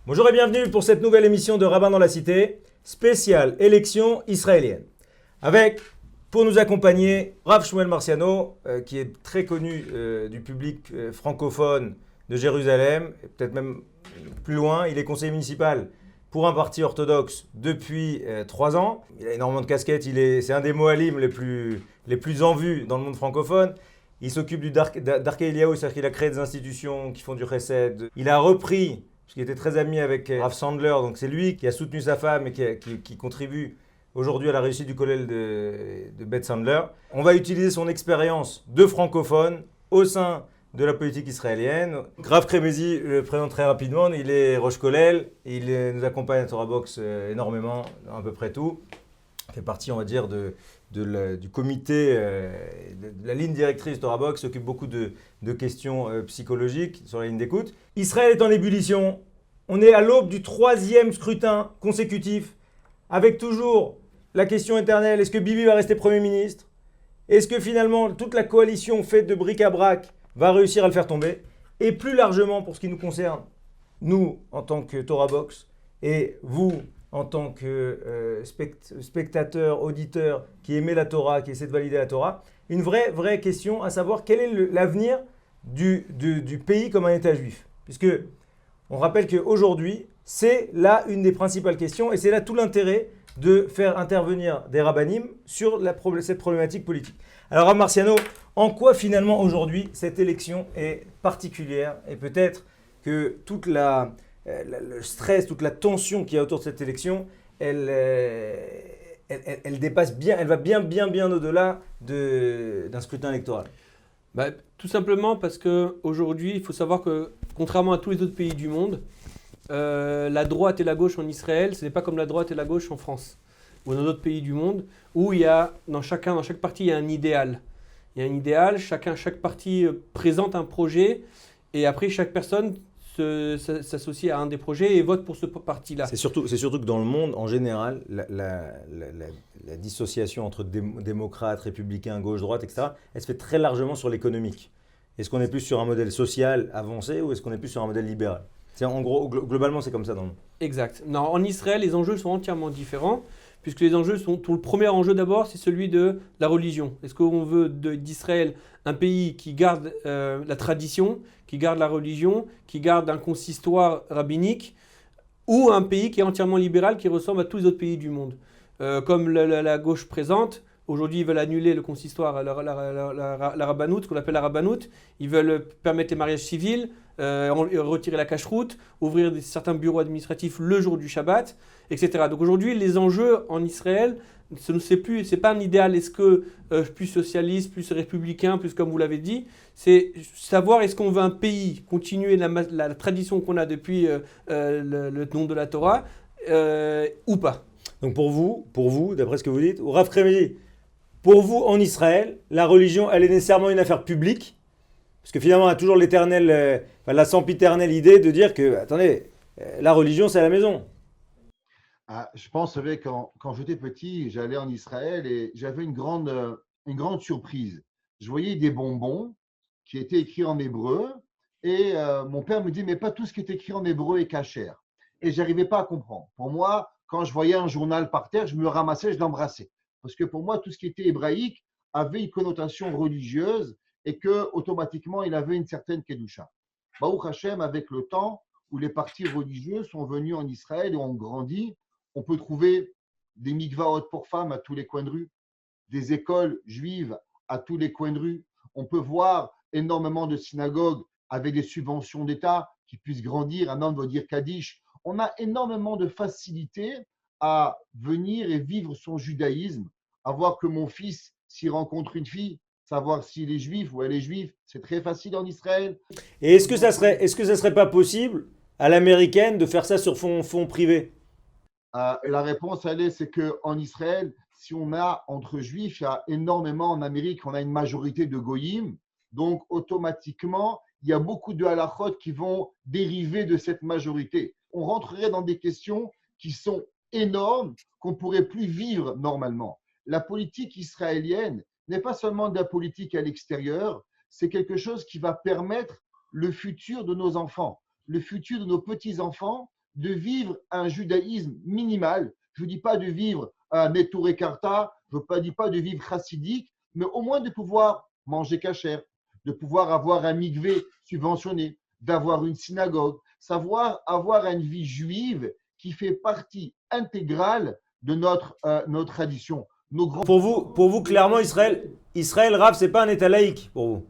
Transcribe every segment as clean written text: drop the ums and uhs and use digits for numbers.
Bonjour et bienvenue pour cette nouvelle émission de Rabbin dans la Cité, spéciale élection israélienne. Avec, pour nous accompagner, Rav Shmuel Marciano, qui est très connu du public francophone de Jérusalem, et peut-être même plus loin. Il est conseiller municipal pour un parti orthodoxe depuis 3 ans. Il a énormément de casquettes, c'est un des Mohalim les plus en vue dans le monde francophone. Il s'occupe du Darkei Eliyahu, c'est-à-dire qu'il a créé des institutions qui font du chesed. Il a repris, parce qu'il était très ami avec Rav Sandler, donc c'est lui qui a soutenu sa femme et qui contribue aujourd'hui à la réussite du collège de Beth Sandler. On va utiliser son expérience de francophone au sein de la politique israélienne. Rav Kremezi le présente très rapidement, il est Rosh Kollel, il nous accompagne à Torah Box énormément, dans à peu près tout. Il fait partie, on va dire, du comité, de la ligne directrice Torah Box, s'occupe beaucoup de questions psychologiques sur la ligne d'écoute. Israël est en ébullition. On est à l'aube du 3e scrutin consécutif, avec toujours la question éternelle, est-ce que Bibi va rester Premier ministre? Est-ce que finalement toute la coalition faite de bric-à-brac va réussir à le faire tomber? Et plus largement, pour ce qui nous concerne, nous en tant que Torah Box, et vous en tant que spectateur, auditeur qui aimait la Torah, qui essaie de valider la Torah, une vraie question à savoir quel est l'avenir du pays comme un État juif. Puisque on rappelle qu'aujourd'hui, c'est là une des principales questions et c'est là tout l'intérêt de faire intervenir des rabbinim sur cette problématique politique. Alors Rav Marciano, en quoi finalement aujourd'hui cette élection est particulière et peut-être que le stress, toute la tension qu'il y a autour de cette élection, elle dépasse bien, elle va bien au-delà d'un scrutin électoral. Tout simplement parce qu'aujourd'hui, il faut savoir que contrairement à tous les autres pays du monde, la droite et la gauche en Israël, ce n'est pas comme la droite et la gauche en France ou dans d'autres pays du monde où il y a, dans chaque parti, il y a un idéal. Il y a un idéal, chaque parti présente un projet et après chaque personne s'associe à un des projets et vote pour ce parti-là. C'est surtout que dans le monde, en général, la dissociation entre démocrates, républicains, gauche-droite, etc., elle se fait très largement sur l'économique. Est-ce qu'on est plus sur un modèle social avancé ou est-ce qu'on est plus sur un modèle libéral? En gros, globalement, c'est comme ça dans le monde. Exact. Non, en Israël, les enjeux sont entièrement différents, puisque les enjeux le premier enjeu d'abord, c'est celui de la religion. Est-ce qu'on veut d'Israël un pays qui garde la tradition, qui garde la religion, qui garde un consistoire rabbinique, ou un pays qui est entièrement libéral, qui ressemble à tous les autres pays du monde? Comme la gauche présente, aujourd'hui ils veulent annuler le consistoire, la rabbanout, ce qu'on appelle la rabbanout. Ils veulent permettre les mariages civils, retirer la cacheroute, ouvrir certains bureaux administratifs le jour du Shabbat, etc. Donc aujourd'hui, les enjeux en Israël, c'est pas un idéal, est-ce que plus socialiste, plus républicain, plus comme vous l'avez dit, c'est savoir est-ce qu'on veut un pays continuer la tradition qu'on a depuis le nom de la Torah ou pas. Donc pour vous, d'après ce que vous dites, ou Rav Kremezi, pour vous en Israël, la religion, elle est nécessairement une affaire publique? Parce que finalement, on a toujours la sempiternelle idée de dire que, attendez, la religion, c'est à la maison. Je pense, vous savez, quand j'étais petit, j'allais en Israël et j'avais une grande surprise. Je voyais des bonbons qui étaient écrits en hébreu et mon père me dit, mais pas tout ce qui est écrit en hébreu est cachère. Et je n'arrivais pas à comprendre. Pour moi, quand je voyais un journal par terre, je me le ramassais, je l'embrassais. Parce que pour moi, tout ce qui était hébraïque avait une connotation religieuse et que automatiquement, il avait une certaine kedusha. Baruch Hashem, avec le temps, où les partis religieux sont venus en Israël et ont grandi, on peut trouver des mikvaot pour femmes à tous les coins de rue, des écoles juives à tous les coins de rue. On peut voir énormément de synagogues avec des subventions d'État qui puissent grandir. Un homme veut dire Kaddish. On a énormément de facilité à venir et vivre son judaïsme, à voir que mon fils, s'il rencontre une fille, savoir s'il est juif ou elle est juive, c'est très facile en Israël. Et est-ce que ça serait pas possible à l'américaine de faire ça sur fonds privés? La réponse, c'est qu'en Israël, si on a entre juifs, il y a énormément en Amérique, on a une majorité de goyim. Donc, automatiquement, il y a beaucoup de halachot qui vont dériver de cette majorité. On rentrerait dans des questions qui sont énormes, qu'on ne pourrait plus vivre normalement. La politique israélienne n'est pas seulement de la politique à l'extérieur, c'est quelque chose qui va permettre le futur de nos enfants, le futur de nos petits-enfants, de vivre un judaïsme minimal. Je ne dis pas de vivre un Neturei Karta, je ne dis pas de vivre chassidique, mais au moins de pouvoir manger kasher, de pouvoir avoir un mikvé subventionné, d'avoir une synagogue, savoir avoir une vie juive qui fait partie intégrale de notre tradition. Pour vous, clairement, Israël, Rav, c'est pas un État laïque pour vous.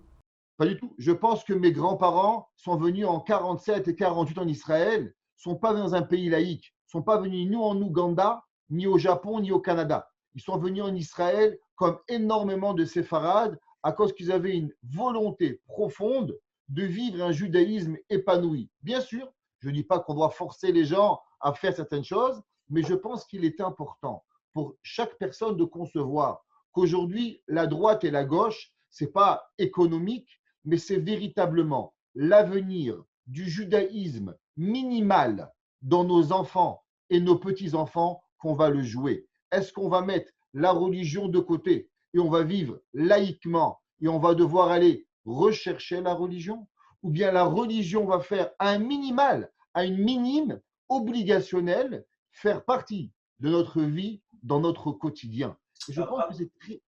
Pas du tout. Je pense que mes grands-parents sont venus en 47 et 48 en Israël, sont pas dans un pays laïque, sont pas venus ni en Ouganda, ni au Japon, ni au Canada. Ils sont venus en Israël comme énormément de séfarades à cause qu'ils avaient une volonté profonde de vivre un judaïsme épanoui. Bien sûr, je ne dis pas qu'on doit forcer les gens à faire certaines choses, mais je pense qu'il est important pour chaque personne de concevoir qu'aujourd'hui, la droite et la gauche, ce n'est pas économique, mais c'est véritablement l'avenir du judaïsme minimal dans nos enfants et nos petits-enfants qu'on va le jouer. Est-ce qu'on va mettre la religion de côté et on va vivre laïquement et on va devoir aller rechercher la religion? Ou bien la religion va faire un minimal, à une minime obligationnelle, faire partie de notre vie dans notre quotidien. Et je pense que c'est très...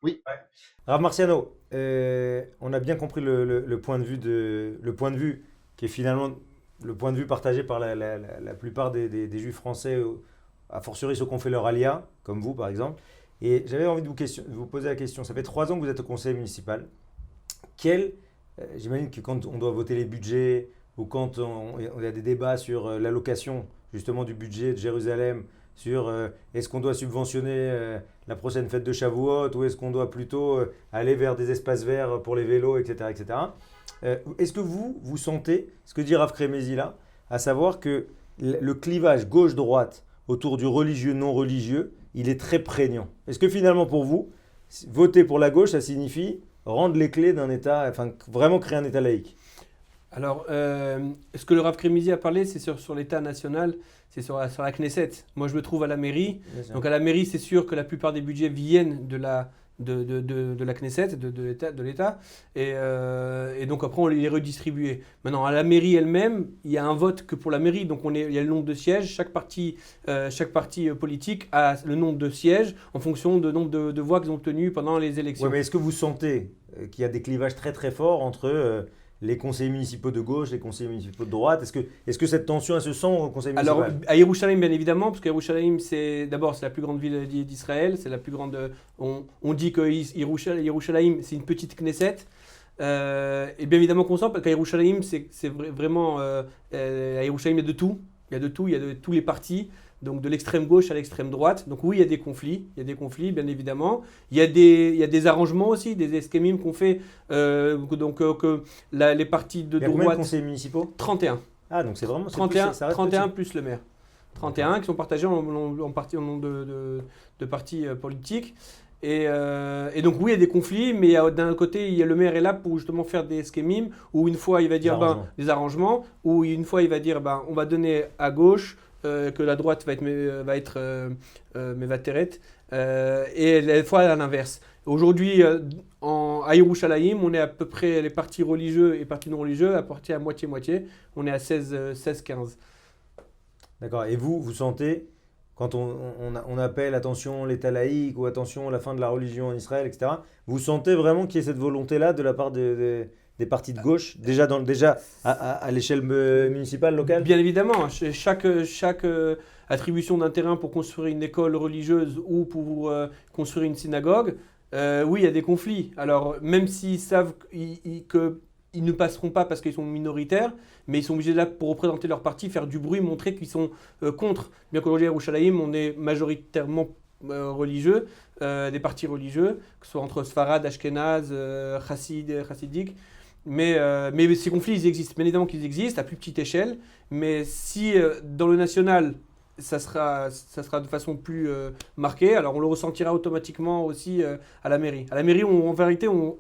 Oui. Rav Marciano, on a bien compris le point de vue qui est finalement le point de vue partagé par la plupart des Juifs français, a fortiori ceux qui ont fait leur alia, comme vous par exemple. Et j'avais envie de vous poser la question, ça fait 3 ans que vous êtes au conseil municipal. J'imagine que quand on doit voter les budgets ou quand il y a des débats sur l'allocation justement du budget de Jérusalem, sur est-ce qu'on doit subventionner la prochaine fête de Shavuot ou est-ce qu'on doit plutôt aller vers des espaces verts pour les vélos, etc. etc. Est-ce que vous sentez ce que dit Rav Kremezi là, à savoir que le clivage gauche-droite autour du religieux-non religieux, il est très prégnant? Est-ce que finalement pour vous, voter pour la gauche, ça signifie rendre les clés d'un État, enfin vraiment créer un État laïque? Alors, ce que le Rav Kremezi a parlé, c'est sur l'État national, c'est sur la Knesset. Moi, je me trouve à la mairie. Donc, à la mairie, c'est sûr que la plupart des budgets viennent de la Knesset, de l'État. Et donc, après, on les redistribue. Maintenant, à la mairie elle-même, il y a un vote que pour la mairie. Donc, il y a le nombre de sièges. Chaque parti politique a le nombre de sièges en fonction du nombre de voix qu'ils ont obtenues pendant les élections. Ouais, mais est-ce que vous sentez qu'il y a des clivages très très forts entre les conseillers municipaux de gauche, les conseillers municipaux de droite? Est-ce que cette tension, elle se sent au conseil municipal? Alors, à Yerushalayim, bien évidemment, parce que Yerushalayim, c'est la plus grande ville d'Israël. C'est la plus grande. On dit que Yerushalayim, c'est une petite Knesset. Et bien évidemment qu'on sent, parce qu'à Yerushalayim, c'est vraiment. À Yerushalayim, il y a de tout. Il y a de tout, il y a de tous les partis. Donc de l'extrême gauche à l'extrême droite. Donc oui, il y a des conflits, bien évidemment. Il y a des arrangements aussi, des eskémimes qu'on fait. Les partis de droite. Il y a combien de conseillers municipaux? 31. Ah, donc c'est vraiment 31 plus le maire. 31 qui sont partagés en nombre de partis politiques. Et donc oui, il y a des conflits, mais d'un côté, le maire est là pour justement faire des eskémimes, où une fois il va dire des arrangements, où une fois il va dire on va donner à gauche, que la droite va être Mevateret, et la fois à l'inverse. Aujourd'hui, à Yerushalayim, on est à peu près, les partis religieux et partis non religieux, à partir à moitié-moitié, on est à 16-15. D'accord, et vous sentez, quand on appelle attention l'État laïque ou attention la fin de la religion en Israël, etc., vous sentez vraiment qu'il y ait cette volonté-là de la part des partis de gauche, déjà à l'échelle municipale, locale? Bien évidemment, chaque attribution d'un terrain pour construire une école religieuse ou pour construire une synagogue, oui, il y a des conflits. Alors, même s'ils savent qu'ils ne passeront pas parce qu'ils sont minoritaires, mais ils sont obligés de là pour représenter leur parti, faire du bruit, montrer qu'ils sont contre. Bien qu'aujourd'hui à Yerushalayim, on est majoritairement religieux, des partis religieux, que ce soit entre Sfarad, Ashkenaz, Chassidik. Mais ces conflits, ils existent. Bien évidemment qu'ils existent à plus petite échelle. Mais si dans le national, ça sera de façon plus marquée, alors on le ressentira automatiquement aussi à la mairie. À la mairie, en vérité, on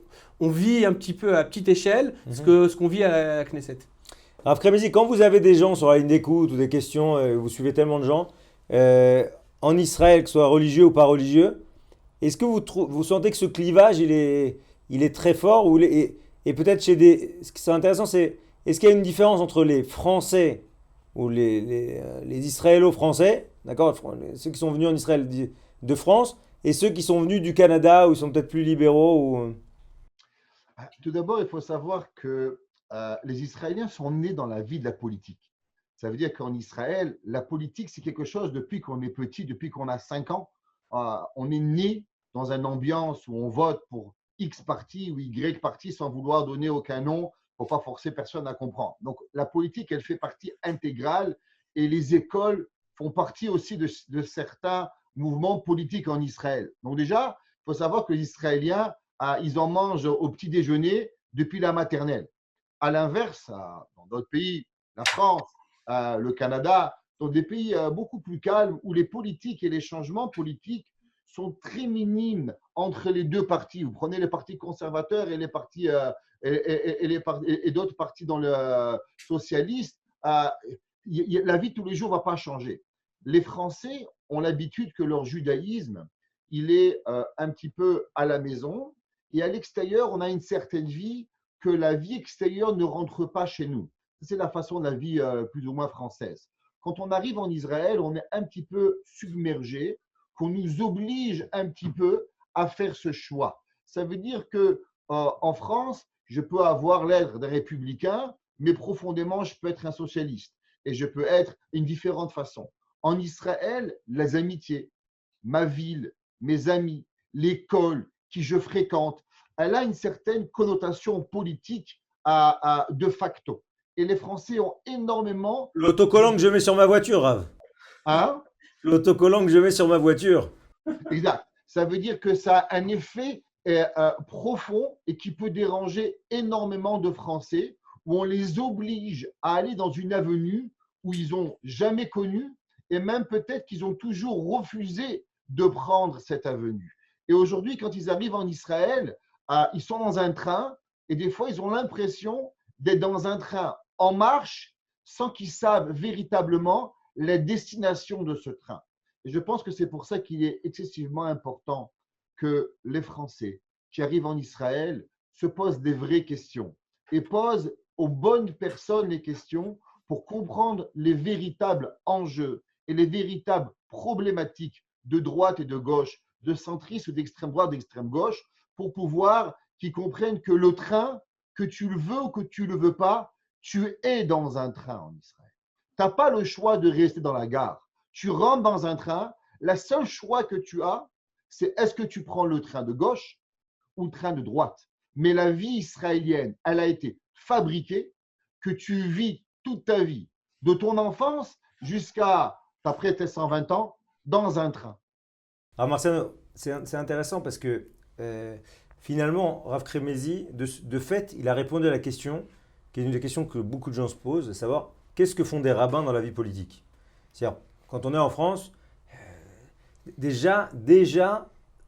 vit un petit peu à petite échelle ce qu'on vit à la Knesset. Rav Kremezi, quand vous avez des gens sur la ligne d'écoute ou des questions, vous suivez tellement de gens, en Israël, que ce soit religieux ou pas religieux, est-ce que vous sentez que ce clivage, il est très fort et peut-être ce qui est intéressant, c'est est-ce qu'il y a une différence entre les Français ou les Israélo-Français, d'accord, ceux qui sont venus en Israël de France, et ceux qui sont venus du Canada, où ils sont peut-être plus libéraux ou... Tout d'abord, il faut savoir que les Israéliens sont nés dans la vie de la politique. Ça veut dire qu'en Israël, la politique, c'est quelque chose depuis qu'on est petit, depuis qu'on a 5 ans. On est né dans une ambiance où on vote pour X parti ou Y parti sans vouloir donner aucun nom pour ne pas forcer personne à comprendre. Donc, la politique, elle fait partie intégrale et les écoles font partie aussi de certains mouvements politiques en Israël. Donc déjà, il faut savoir que les Israéliens, ils en mangent au petit déjeuner depuis la maternelle. À l'inverse, dans d'autres pays, la France, le Canada, sont des pays beaucoup plus calmes où les politiques et les changements politiques sont très minimes entre les deux partis. Vous prenez les partis conservateurs et les partis et d'autres partis dans le socialiste, la vie de tous les jours ne va pas changer. Les Français ont l'habitude que leur judaïsme, il est un petit peu à la maison et à l'extérieur, on a une certaine vie que la vie extérieure ne rentre pas chez nous. C'est la façon de la vie plus ou moins française. Quand on arrive en Israël, on est un petit peu submergé, qu'on nous oblige un petit peu à faire ce choix. Ça veut dire que en France, je peux avoir l'air d'un républicain, mais profondément, je peux être un socialiste. Et je peux être une différente façon. En Israël, les amitiés, ma ville, mes amis, l'école qui je fréquente, elle a une certaine connotation politique de facto. Et les Français ont énormément… L'autocollant que je mets sur ma voiture, Rav. Hein? L'autocollant que je mets sur ma voiture. Exact. Ça veut dire que ça a un effet profond et qui peut déranger énormément de Français, où on les oblige à aller dans une avenue où ils n'ont jamais connu et même peut-être qu'ils ont toujours refusé de prendre cette avenue. Et aujourd'hui, quand ils arrivent en Israël, ils sont dans un train et des fois, ils ont l'impression d'être dans un train en marche sans qu'ils savent véritablement la destination de ce train. Et je pense que c'est pour ça qu'il est excessivement important que les Français qui arrivent en Israël se posent des vraies questions et posent aux bonnes personnes les questions pour comprendre les véritables enjeux et les véritables problématiques de droite et de gauche, de centrisme, d'extrême droite, d'extrême gauche, pour pouvoir qu'ils comprennent que le train, que tu le veux ou que tu ne le veux pas, tu es dans un train en Israël. Tu n'as pas le choix de rester dans la gare. Tu rentres dans un train, le seul choix que tu as, c'est est-ce que tu prends le train de gauche ou le train de droite. Mais la vie israélienne, elle a été fabriquée que tu vis toute ta vie, de ton enfance jusqu'à après tes 120 ans, dans un train. Alors Marciano, c'est intéressant parce que finalement, Rav Kremezi, de fait, il a répondu à la question, qui est une des questions que beaucoup de gens se posent, à savoir qu'est-ce que font des rabbins dans la vie politique. C'est-à-dire, quand on est en France, déjà,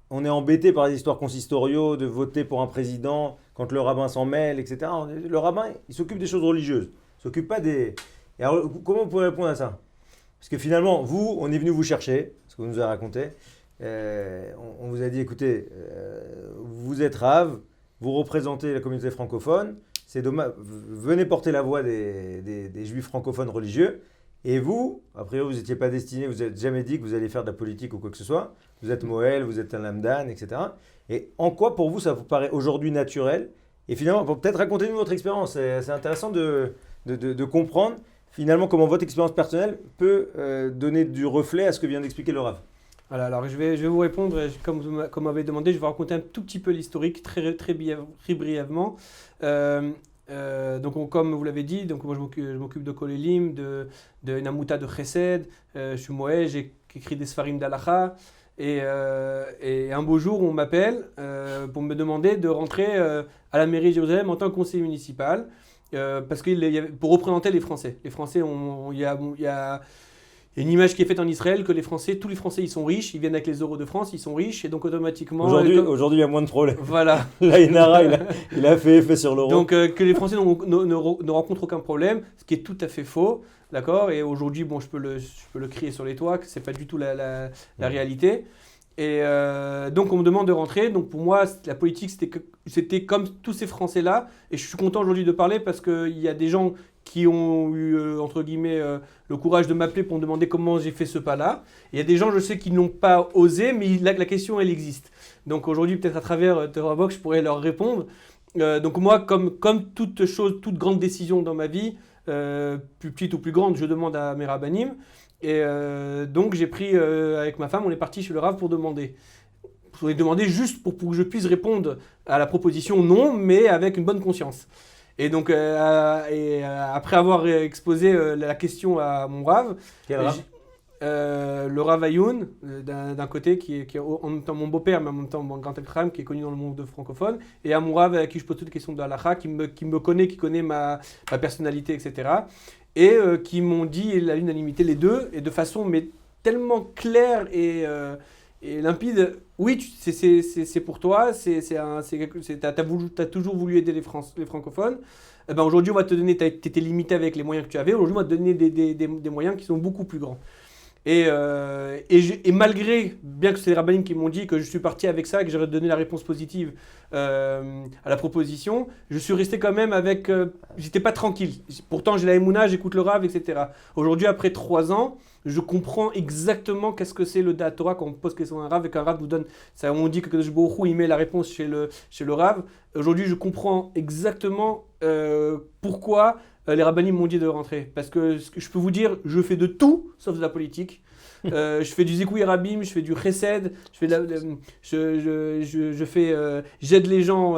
on est embêté par les histoires consistoriaux, de voter pour un président, quand le rabbin s'en mêle, etc. Le rabbin, il s'occupe des choses religieuses, il ne s'occupe pas des… Et alors, comment vous pouvez répondre à ça? Parce que finalement, vous, on est venu vous chercher, ce que vous nous avez raconté. On vous a dit, écoutez, vous êtes Rav, vous représentez la communauté francophone, c'est dommage, venez porter la voix des juifs francophones religieux, et vous, a priori, vous n'étiez pas destiné, vous n'avez jamais dit que vous allez faire de la politique ou quoi que ce soit, vous êtes Moël, vous êtes un Lamdan, etc. Et en quoi, pour vous, ça vous paraît aujourd'hui naturel? Et finalement, peut-être racontez-nous votre expérience, c'est intéressant de comprendre finalement comment votre expérience personnelle peut donner du reflet à ce que vient d'expliquer le Rav. Voilà, alors je vais vous répondre, comme vous m'avez demandé, je vais raconter un tout petit peu l'historique, très brièvement. Donc, comme vous l'avez dit, donc moi je m'occupe de Kolélim, de Namuta de Chesed, je suis Moël, j'ai écrit des Sfarim d'Alacha, et un beau jour on m'appelle pour me demander de rentrer à la mairie de Jérusalem en tant que conseiller municipal, parce que pour représenter les Français. Les Français, il y a une image qui est faite en Israël que tous les Français, ils sont riches, ils viennent avec les euros de France, ils sont riches, et donc automatiquement… Aujourd'hui, il y a moins de problèmes. Voilà. Là, Inara, il a fait effet sur l'euro. Donc, que les Français ne rencontrent aucun problème, ce qui est tout à fait faux, d'accord? Et aujourd'hui, bon, je peux le crier sur les toits, que ce n'est pas du tout la réalité. Et donc, on me demande de rentrer. Donc, pour moi, la politique, c'était comme tous ces Français-là. Et je suis content aujourd'hui de parler parce qu'il y a des gens qui ont eu, entre guillemets, le courage de m'appeler pour me demander comment j'ai fait ce pas-là. Il y a des gens, je sais, qui n'ont pas osé, mais la question, elle existe. Donc aujourd'hui, peut-être à travers TerraVox, je pourrais leur répondre. Donc moi, comme toute chose, toute grande décision dans ma vie, plus petite ou plus grande, je demande à mes rabbinim. Et donc j'ai pris, avec ma femme, on est parti chez le Rav pour demander. On est demandé juste pour que je puisse répondre à la proposition non, mais avec une bonne conscience. Et donc, après avoir exposé la question à mon Rav, Quel Rav? le Rav Ayoun, d'un côté, qui est en même temps mon beau-père, mais en même temps mon grand Ekram, qui est connu dans le monde francophone, et à mon Rav à qui je pose toutes les questions de halakha, qui me connaît, qui connaît ma personnalité, etc. Et qui m'ont dit à l'unanimité, les deux, et de façon mais tellement claire et limpide, oui, c'est pour toi, t'as toujours voulu aider les francophones. Eh ben aujourd'hui, on va te donner, t'étais limité avec les moyens que tu avais, aujourd'hui, on va te donner des moyens qui sont beaucoup plus grands. Et malgré, bien que c'est les rabbinim qui m'ont dit que je suis parti avec ça et que j'aurais donné la réponse positive à la proposition, je suis resté quand même avec... j'étais pas tranquille. Pourtant, j'ai la Emouna, j'écoute le Rav, etc. Aujourd'hui, après 3 ans, je comprends exactement qu'est-ce que c'est le Da'at Torah quand on pose question à un Rav et qu'un Rav vous donne... Ça, on dit que Kadosh Baruch Hu, il met la réponse chez le Rav. Aujourd'hui, je comprends exactement pourquoi... les rabbinim m'ont dit de rentrer. Parce que je peux vous dire, je fais de tout sauf de la politique. Je fais du Zikoui Rabim, je fais du Chesed, j'aide les gens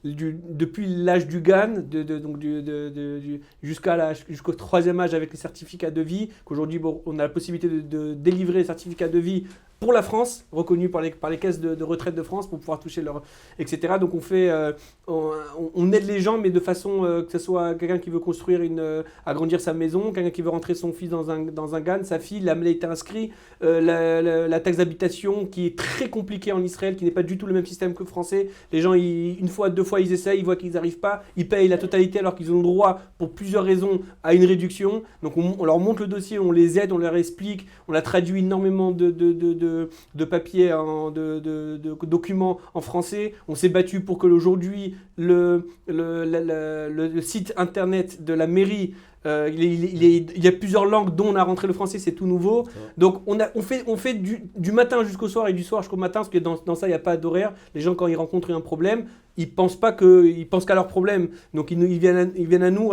depuis l'âge du GAN, jusqu'au 3e âge avec les certificats de vie, qu'aujourd'hui on a la possibilité de délivrer les certificats de vie pour la France, reconnus par les caisses de retraite de France pour pouvoir toucher leur... etc. Donc on aide les gens, mais de façon que ce soit quelqu'un qui veut construire agrandir sa maison, quelqu'un qui veut rentrer son fils dans un GAN, sa fille, la été inscrit, la taxe d'habitation qui est très compliquée en Israël, qui n'est pas du tout le même système que le français. Les gens, une fois, 2 fois, ils essayent, ils voient qu'ils n'arrivent pas, ils payent la totalité alors qu'ils ont le droit, pour plusieurs raisons, à une réduction. Donc on leur montre le dossier, on les aide, on leur explique, on a traduit énormément de papiers, de documents en français. On s'est battu pour que aujourd'hui le site internet de la mairie, il y a plusieurs langues dont on a rentré le français, c'est tout nouveau. Ouais. Donc on fait du matin jusqu'au soir et du soir jusqu'au matin, parce que dans ça il n'y a pas d'horaire. Les gens, quand ils rencontrent un problème, ils pensent qu'à leur problème. Donc ils viennent à nous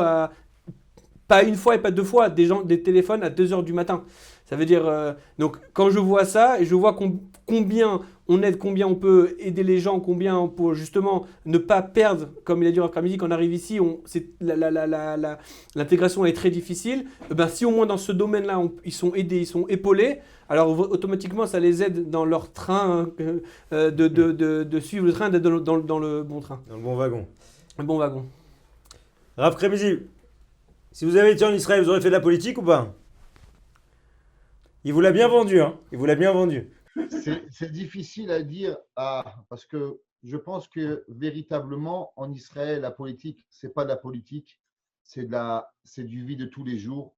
pas une fois et pas 2 fois, des téléphones à 2h du matin. Ça veut dire, donc quand je vois ça, et je vois combien on aide, combien on peut aider les gens, combien on peut justement ne pas perdre, comme il a dit après-midi, quand on arrive ici, l'intégration est très difficile. Ben, si au moins dans ce domaine-là, ils sont aidés, ils sont épaulés, alors automatiquement ça les aide dans leur train, de suivre le train, d'être dans le bon train. Dans le bon wagon. Le bon wagon. Rav Kremizi, si vous avez été en Israël, vous aurez fait de la politique ou pas? Il vous l'a bien vendu, hein. Il vous l'a bien vendu. C'est difficile à dire parce que je pense que véritablement en Israël, la politique, c'est pas de la politique, c'est du vie de tous les jours.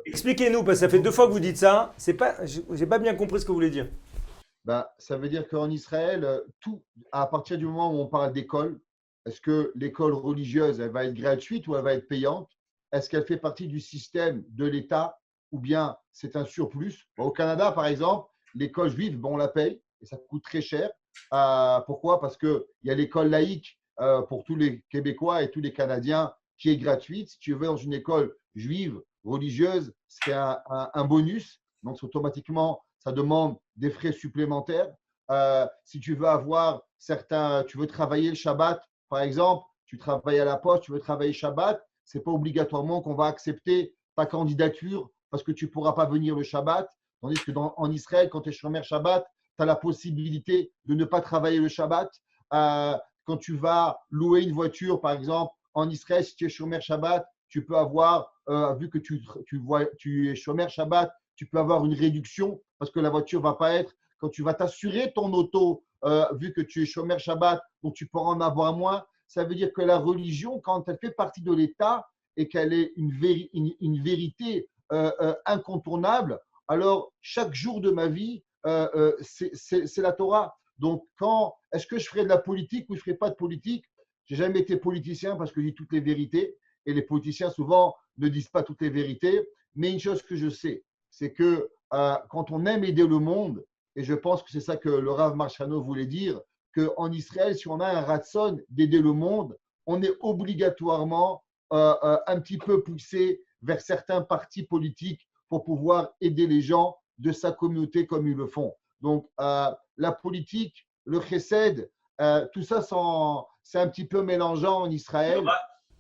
Expliquez-nous, parce que ça fait 2 fois que vous dites ça. J'ai pas bien compris ce que vous voulez dire. Ça veut dire qu'en Israël, à partir du moment où on parle d'école, est-ce que l'école religieuse, elle va être gratuite ou elle va être payante? Est-ce qu'elle fait partie du système de l'État ou bien c'est un surplus? Au Canada, par exemple, l'école juive, on la paye et ça coûte très cher. Pourquoi? Parce qu'il y a l'école laïque pour tous les Québécois et tous les Canadiens qui est gratuite. Si tu veux dans une école juive, religieuse, c'est un bonus. Donc, automatiquement, ça demande des frais supplémentaires. Si tu veux tu veux travailler le Shabbat, par exemple, tu travailles à la poste, tu veux travailler Shabbat, ce n'est pas obligatoirement qu'on va accepter ta candidature parce que tu ne pourras pas venir le Shabbat. Tandis que en Israël, quand tu es shomer Shabbat, tu as la possibilité de ne pas travailler le Shabbat. Quand tu vas louer une voiture, par exemple, en Israël, si tu es shomer Shabbat, tu peux avoir, vu que tu es shomer Shabbat, tu peux avoir une réduction parce que la voiture ne va pas être, quand tu vas t'assurer ton auto, vu que tu es shomer Shabbat, donc tu pourras en avoir moins. Ça veut dire que la religion, quand elle fait partie de l'État et qu'elle est une vérité incontournable, alors chaque jour de ma vie, c'est la Torah. Donc, est-ce que je ferai de la politique ou je ne ferai pas de politique? Je n'ai jamais été politicien parce que je dis toutes les vérités. et les politiciens souvent ne disent pas toutes les vérités. Mais une chose que je sais, c'est que quand on aime aider le monde, et je pense que c'est ça que le Rav Marciano voulait dire, qu'en Israël, si on a un ratson d'aider le monde, on est obligatoirement un petit peu poussé vers certains partis politiques pour pouvoir aider les gens de sa communauté comme ils le font. Donc, la politique, le chesed, tout ça, c'est un petit peu mélangeant en Israël.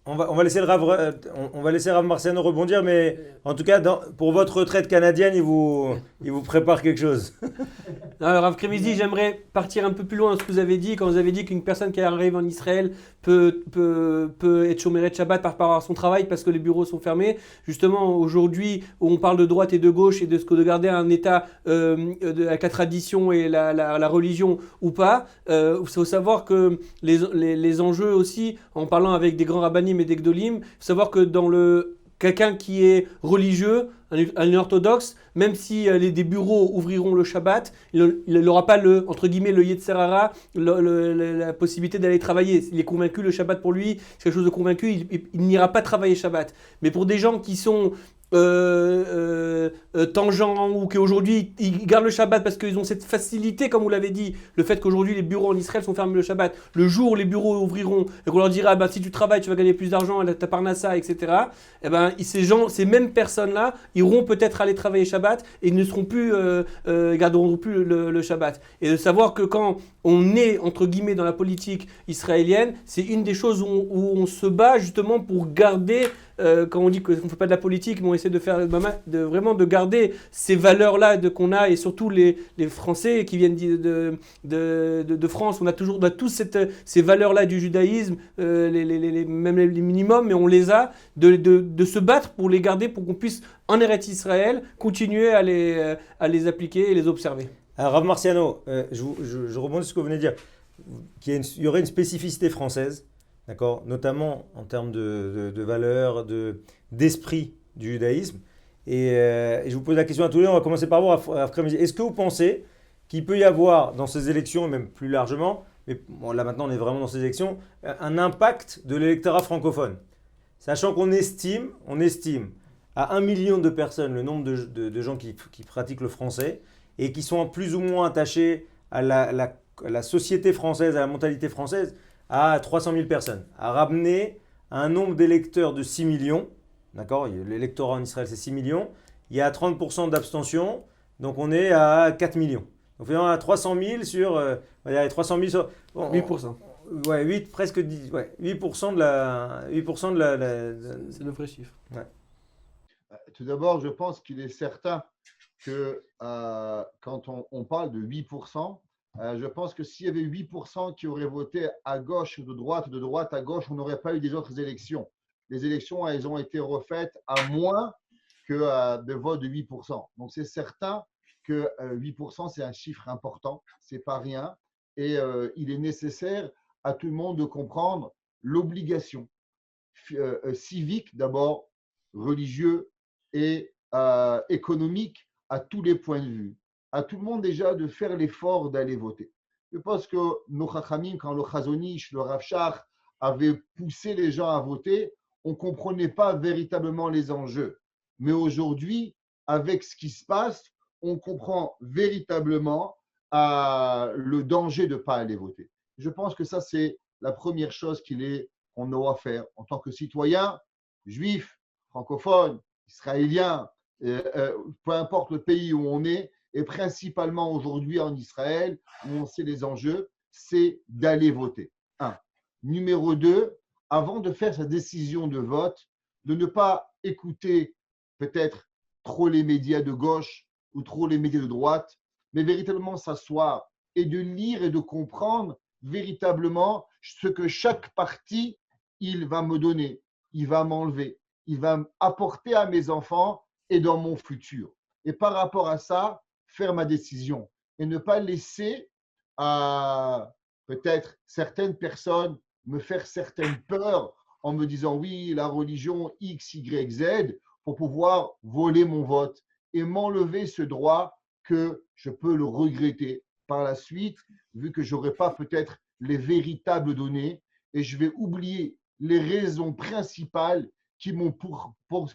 On va laisser on va laisser Rav Marciano rebondir, mais en tout cas, pour votre retraite canadienne, il vous prépare quelque chose. Alors, Rav Kremizi, j'aimerais partir un peu plus loin de ce que vous avez dit, quand vous avez dit qu'une personne qui arrive en Israël peut être chômeret Shabbat par rapport à son travail parce que les bureaux sont fermés. Justement, aujourd'hui, où on parle de droite et de gauche et de ce que de garder un État avec la tradition et la religion ou pas, il faut savoir que les enjeux aussi, en parlant avec des grands rabbinim et des gdolim, il faut savoir que quelqu'un qui est religieux, un orthodoxe, même si des bureaux ouvriront le Shabbat, il n'aura pas entre guillemets, le Yetzer Hara, la possibilité d'aller travailler. Il est convaincu, le Shabbat pour lui, c'est quelque chose de convaincu, il n'ira pas travailler Shabbat. Mais pour des gens qui sont tangents ou qu'aujourd'hui ils gardent le Shabbat parce qu'ils ont cette facilité, comme vous l'avez dit, le fait qu'aujourd'hui les bureaux en Israël sont fermés le Shabbat, le jour où les bureaux ouvriront et qu'on leur dira si tu travailles tu vas gagner plus d'argent, ta parnassa, etc. Et ben, ces mêmes personnes-là iront peut-être aller travailler Shabbat et ne seront plus, garderont plus le Shabbat. Et de savoir que quand on est entre guillemets dans la politique israélienne, c'est une des choses où on se bat justement pour garder. Quand on dit qu'on ne fait pas de la politique, mais on essaie de faire vraiment de garder ces valeurs-là qu'on a, et surtout les Français qui viennent de France, on a tous ces valeurs-là du judaïsme, même les minimums, mais on les a, de se battre pour les garder, pour qu'on puisse en Eretz Israël continuer à les appliquer et les observer. Alors Rav Marciano, je rebondis sur ce que vous venez de dire, qu'il y aurait une spécificité française. D'accord, notamment en termes de valeurs, d'esprit du judaïsme. Et je vous pose la question à tous les deux, on va commencer par vous, Rav Kremizi. Est-ce que vous pensez qu'il peut y avoir dans ces élections, et même plus largement, mais bon, là maintenant on est vraiment dans ces élections, un impact de l'électorat francophone? Sachant qu'on estime à 1 million de personnes le nombre de gens qui pratiquent le français et qui sont plus ou moins attachés à la société française, à la mentalité française, à 300 000 personnes, à ramener un nombre d'électeurs de 6 millions, d'accord, l'électorat en Israël c'est 6 millions, il y a 30% d'abstention, donc on est à 4 millions. Donc finalement à 300 000 sur, on va dire 300 000 sur… Bon, 8%. Ouais, 8, presque 10, ouais, 8% de la… 8% de la c'est le vrai chiffre. Ouais. Tout d'abord, je pense qu'il est certain que quand on parle de 8%, je pense que s'il y avait 8% qui auraient voté à gauche ou de droite à gauche, on n'aurait pas eu des autres élections. Les élections, elles ont été refaites à moins que de vote de 8%. Donc, c'est certain que 8%, c'est un chiffre important, c'est pas rien. Et il est nécessaire à tout le monde de comprendre l'obligation civique, d'abord, religieux et économique à tous les points de vue. À tout le monde déjà de faire l'effort d'aller voter. Je pense que nos chachamim, quand le Chazonish, le Rav Shach avaient poussé les gens à voter, on ne comprenait pas véritablement les enjeux. Mais aujourd'hui, avec ce qui se passe, on comprend véritablement le danger de ne pas aller voter. Je pense que ça, c'est la première chose qu'on doit faire en tant que citoyen, juif, francophone, israélien, peu importe le pays où on est, et principalement aujourd'hui en Israël, où on sait les enjeux, c'est d'aller voter. 1. Numéro 2, avant de faire sa décision de vote, de ne pas écouter peut-être trop les médias de gauche ou trop les médias de droite, mais véritablement s'asseoir et de lire et de comprendre véritablement ce que chaque parti, il va me donner, il va m'enlever, il va apporter à mes enfants et dans mon futur. Et par rapport à ça, faire ma décision et ne pas laisser peut-être certaines personnes me faire certaines peurs en me disant oui, la religion X, Y, Z pour pouvoir voler mon vote et m'enlever ce droit que je peux le regretter par la suite, vu que je n'aurai pas peut-être les véritables données et je vais oublier les raisons principales qui m'ont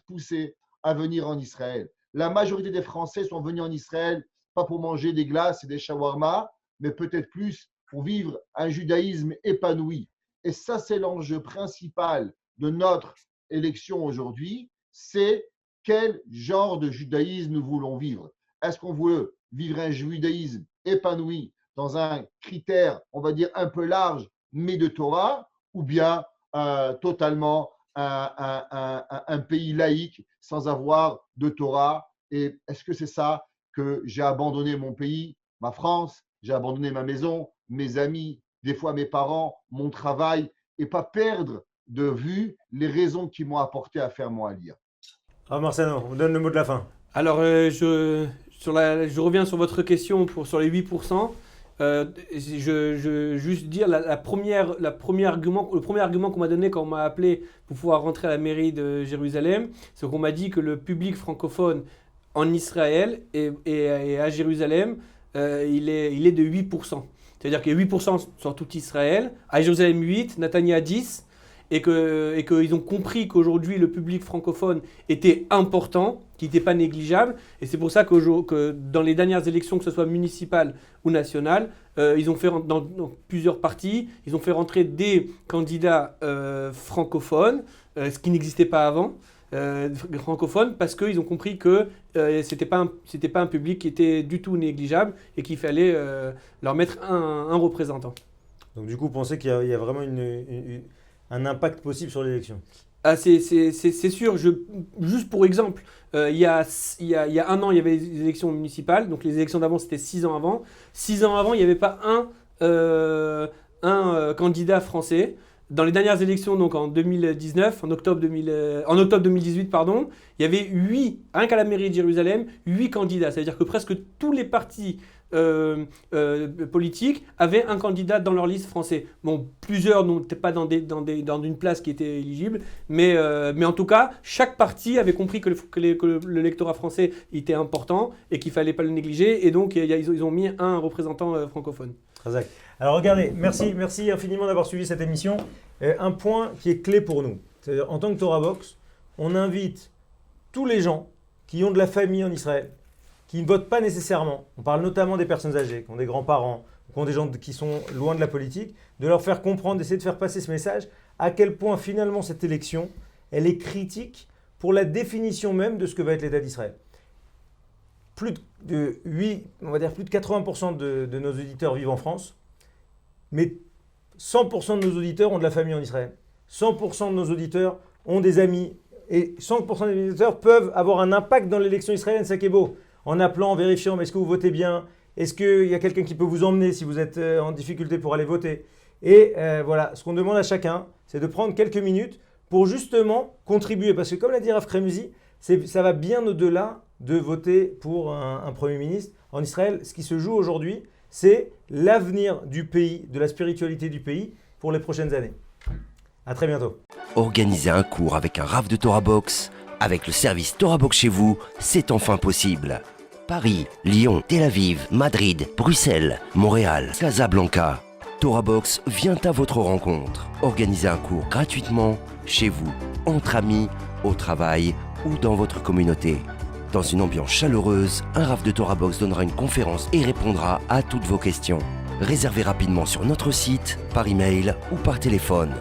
poussé à venir en Israël. La majorité des Français sont venus en Israël, pas pour manger des glaces et des shawarma, mais peut-être plus pour vivre un judaïsme épanoui. Et ça, c'est l'enjeu principal de notre élection aujourd'hui, c'est quel genre de judaïsme nous voulons vivre. Est-ce qu'on veut vivre un judaïsme épanoui dans un critère, on va dire, un peu large, mais de Torah, ou bien totalement un pays laïque sans avoir de Torah? Et est-ce que c'est ça que j'ai abandonné mon pays, ma France, j'ai abandonné ma maison, mes amis, des fois mes parents, mon travail, et pas perdre de vue les raisons qui m'ont apporté à faire mon aliyah. Rav Marciano, on vous donne le mot de la fin. Alors, je reviens sur votre question sur les 8%. Juste dire le premier argument qu'on m'a donné quand on m'a appelé pour pouvoir rentrer à la mairie de Jérusalem, c'est qu'on m'a dit que le public francophone en Israël et à Jérusalem, il est de 8%. C'est-à-dire qu'il y a 8% sur tout Israël, à Jérusalem 8, Netanya 10, et qu'ils ont compris qu'aujourd'hui le public francophone était important, qu'il n'était pas négligeable. Et c'est pour ça que dans les dernières élections, que ce soit municipales ou nationales, ils ont fait dans plusieurs partis, ils ont fait rentrer des candidats francophones, ce qui n'existait pas avant. Francophones, parce qu'ils ont compris que c'était pas un public qui était du tout négligeable et qu'il fallait leur mettre un représentant. Donc du coup, vous pensez qu'il y a vraiment un impact possible sur l'élection? Ah, c'est sûr. Juste pour exemple, il y a un an, il y avait les élections municipales. Donc les élections d'avant, c'était 6 ans avant. 6 ans avant, il n'y avait pas un candidat français. Dans les dernières élections, donc en 2019, en octobre 2018, pardon, il y avait 8, rien qu'à la mairie de Jérusalem, 8 candidats. C'est-à-dire que presque tous les partis politiques avaient un candidat dans leur liste français. Bon, plusieurs n'étaient pas dans une place qui était éligible, mais en tout cas, chaque parti avait compris que l'électorat français était important et qu'il ne fallait pas le négliger. Et donc, ils ont mis un représentant francophone. Razak. Alors regardez, merci infiniment d'avoir suivi cette émission. Un point qui est clé pour nous, c'est-à-dire en tant que Torah Box, on invite tous les gens qui ont de la famille en Israël, qui ne votent pas nécessairement, on parle notamment des personnes âgées, qui ont des grands-parents, qui ont des gens qui sont loin de la politique, de leur faire comprendre, d'essayer de faire passer ce message, à quel point finalement cette élection, elle est critique pour la définition même de ce que va être l'État d'Israël. Plus de 80% de nos auditeurs vivent en France, mais 100% de nos auditeurs ont de la famille en Israël. 100% de nos auditeurs ont des amis et 100% des auditeurs peuvent avoir un impact dans l'élection israélienne, ça qui est beau. En appelant, en vérifiant, est-ce que vous votez bien? Est-ce qu'il y a quelqu'un qui peut vous emmener si vous êtes en difficulté pour aller voter? Et voilà, ce qu'on demande à chacun, c'est de prendre quelques minutes pour justement contribuer. Parce que comme l'a dit Rav Kremuzi, ça va bien au-delà de voter pour un Premier ministre. En Israël, ce qui se joue aujourd'hui, c'est l'avenir du pays, de la spiritualité du pays pour les prochaines années. À très bientôt. Organiser un cours avec un Rav de Torah Box, avec le service Torah Box chez vous, c'est enfin possible. Paris, Lyon, Tel Aviv, Madrid, Bruxelles, Montréal, Casablanca. Torah Box vient à votre rencontre. Organisez un cours gratuitement, chez vous, entre amis, au travail ou dans votre communauté. Dans une ambiance chaleureuse, un Rav de Torah Box donnera une conférence et répondra à toutes vos questions. Réservez rapidement sur notre site, par email ou par téléphone.